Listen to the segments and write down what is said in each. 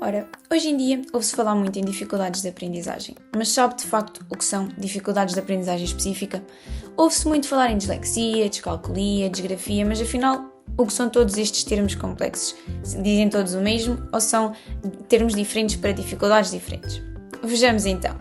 Ora, hoje em dia ouve-se falar muito em dificuldades de aprendizagem, mas sabe de facto o que são dificuldades de aprendizagem específica? Ouve-se muito falar em dislexia, descalculia, disgrafia, mas afinal, o que são todos estes termos complexos? Dizem todos o mesmo ou são termos diferentes para dificuldades diferentes? Vejamos então.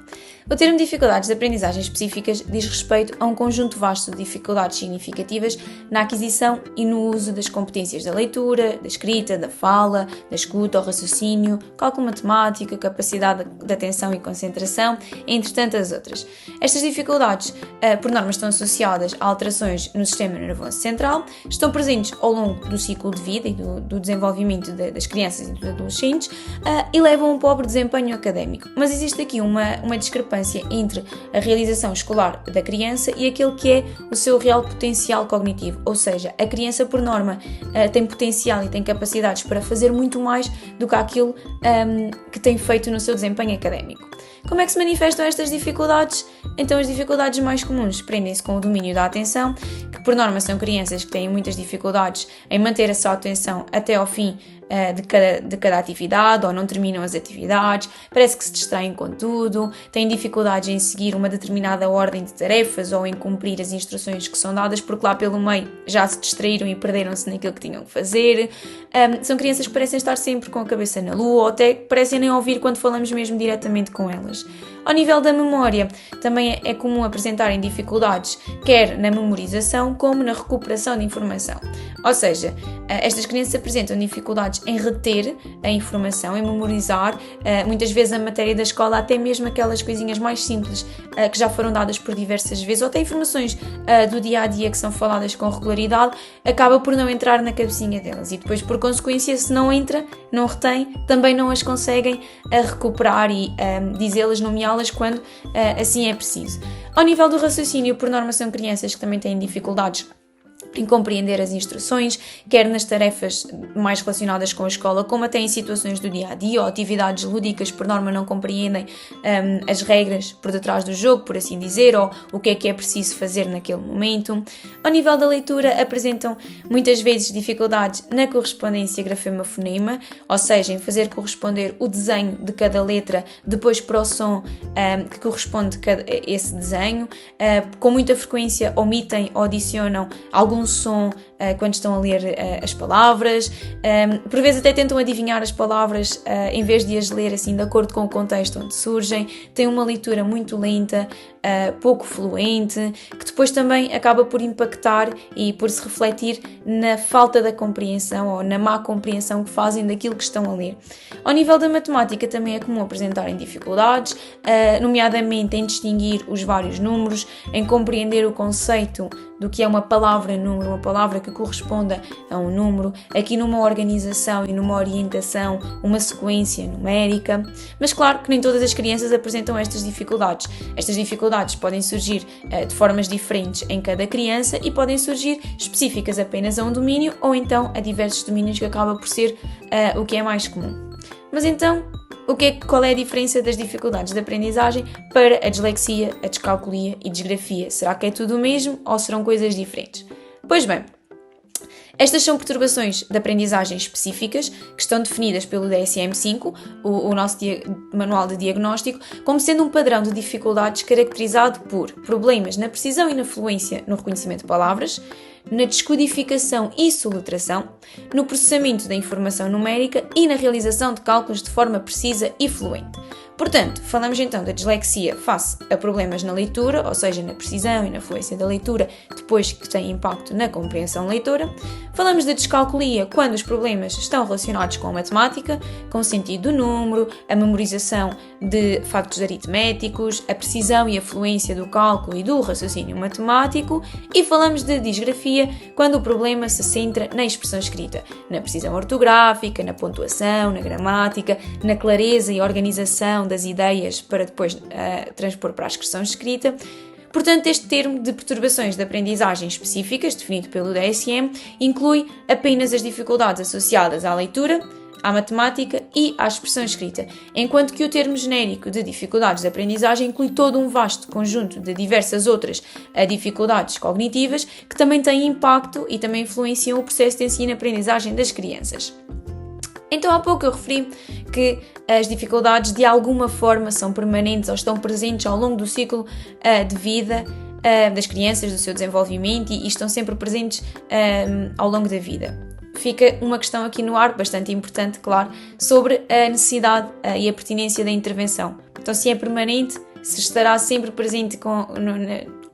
O termo dificuldades de aprendizagem específicas diz respeito a um conjunto vasto de dificuldades significativas na aquisição e no uso das competências da leitura, da escrita, da fala, da escuta, o raciocínio, cálculo matemático, capacidade de atenção e concentração, entre tantas outras. Estas dificuldades, por norma, estão associadas a alterações no sistema nervoso central, estão presentes ao longo do ciclo de vida e do desenvolvimento das crianças e dos adolescentes e levam a um pobre desempenho académico. Mas existe aqui uma discrepância entre a realização escolar da criança e aquele que é o seu real potencial cognitivo, ou seja, a criança por norma tem potencial e tem capacidades para fazer muito mais do que aquilo que tem feito no seu desempenho académico. Como é que se manifestam estas dificuldades? Então as dificuldades mais comuns prendem-se com o domínio da atenção, que por norma são crianças que têm muitas dificuldades em manter a sua atenção até ao fim de cada atividade, ou não terminam as atividades, parece que se distraem com tudo, têm dificuldades em seguir uma determinada ordem de tarefas ou em cumprir as instruções que são dadas, porque lá pelo meio já se distraíram e perderam-se naquilo que tinham que fazer. São crianças que parecem estar sempre com a cabeça na lua, ou até parecem nem ouvir quando falamos mesmo diretamente com elas. Ao nível da memória, também é comum apresentarem dificuldades, quer na memorização como na recuperação de informação. Ou seja, estas crianças apresentam dificuldades em reter a informação, em memorizar, muitas vezes a matéria da escola, até mesmo aquelas coisinhas mais simples que já foram dadas por diversas vezes, ou até informações do dia-a-dia que são faladas com regularidade, acaba por não entrar na cabecinha delas e depois, por consequência, se não entra, não retém, também não as conseguem recuperar e dizê-las, nomeá-las quando assim é preciso. Ao nível do raciocínio, por norma são crianças que também têm dificuldades em compreender as instruções, quer nas tarefas mais relacionadas com a escola, como até em situações do dia-a-dia ou atividades lúdicas, por norma não compreendem as regras por detrás do jogo, por assim dizer, ou o que é preciso fazer naquele momento. Ao nível da leitura, apresentam muitas vezes dificuldades na correspondência grafema-fonema, ou seja, em fazer corresponder o desenho de cada letra depois para o som que corresponde a esse desenho. Com muita frequência omitem ou adicionam algum som quando estão a ler as palavras, por vezes até tentam adivinhar as palavras em vez de as ler assim de acordo com o contexto onde surgem, têm uma leitura muito lenta, pouco fluente, que depois também acaba por impactar e por se refletir na falta da compreensão ou na má compreensão que fazem daquilo que estão a ler. Ao nível da matemática também é comum apresentarem dificuldades, nomeadamente em distinguir os vários números, em compreender o conceito do que é uma palavra número, uma palavra que corresponda a um número, aqui numa organização e numa orientação, uma sequência numérica. Mas claro que nem todas as crianças apresentam estas dificuldades. Estas dificuldades podem surgir de formas diferentes em cada criança e podem surgir específicas apenas a um domínio ou então a diversos domínios, que acaba por ser o que é mais comum. Mas então, qual é a diferença das dificuldades de aprendizagem para a dislexia, a descalculia e disgrafia? Será que é tudo o mesmo ou serão coisas diferentes? Pois bem, estas são perturbações de aprendizagem específicas que estão definidas pelo DSM-5, o nosso manual de diagnóstico, como sendo um padrão de dificuldades caracterizado por problemas na precisão e na fluência no reconhecimento de palavras, na descodificação e soletração, no processamento da informação numérica e na realização de cálculos de forma precisa e fluente. Portanto, falamos então da dislexia face a problemas na leitura, ou seja, na precisão e na fluência da leitura, depois que tem impacto na compreensão leitora. Falamos da descalculia quando os problemas estão relacionados com a matemática, com o sentido do número, a memorização de factos aritméticos, a precisão e a fluência do cálculo e do raciocínio matemático. E falamos de disgrafia quando o problema se centra na expressão escrita, na precisão ortográfica, na pontuação, na gramática, na clareza e organização das ideias para depois transpor para a expressão escrita. Portanto, este termo de perturbações de aprendizagem específicas, definido pelo DSM, inclui apenas as dificuldades associadas à leitura, à matemática e à expressão escrita, enquanto que o termo genérico de dificuldades de aprendizagem inclui todo um vasto conjunto de diversas outras dificuldades cognitivas que também têm impacto e também influenciam o processo de ensino-aprendizagem das crianças. Então, há pouco eu referi que as dificuldades de alguma forma são permanentes ou estão presentes ao longo do ciclo de vida das crianças, do seu desenvolvimento e estão sempre presentes ao longo da vida. Fica uma questão aqui no ar, bastante importante, claro, sobre a necessidade e a pertinência da intervenção. Então, se é permanente, se estará sempre presente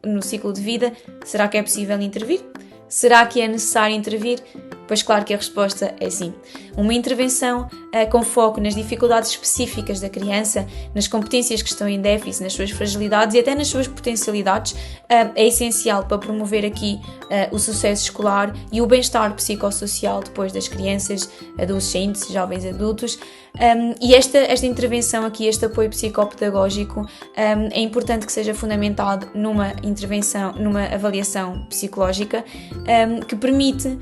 no ciclo de vida, será que é possível intervir? Será que é necessário intervir? Pois claro que a resposta é sim. Uma intervenção com foco nas dificuldades específicas da criança, nas competências que estão em déficit, nas suas fragilidades e até nas suas potencialidades, é essencial para promover aqui o sucesso escolar e o bem-estar psicossocial depois das crianças, adolescentes, jovens adultos. E esta intervenção aqui, este apoio psicopedagógico, é importante que seja fundamentado numa intervenção, numa avaliação psicológica que permite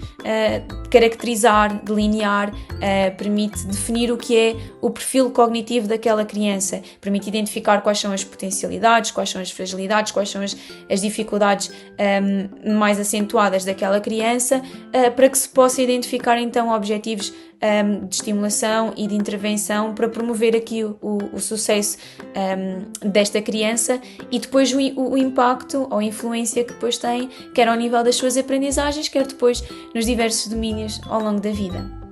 caracterizar, delinear, permite definir o que é o perfil cognitivo daquela criança, permite identificar quais são as potencialidades, quais são as fragilidades, quais são as dificuldades mais acentuadas daquela criança, para que se possa identificar então objetivos de estimulação e de intervenção para promover aqui o sucesso desta criança e depois o impacto ou a influência que depois tem, quer ao nível das suas aprendizagens, quer depois nos diversos domínios ao longo da vida.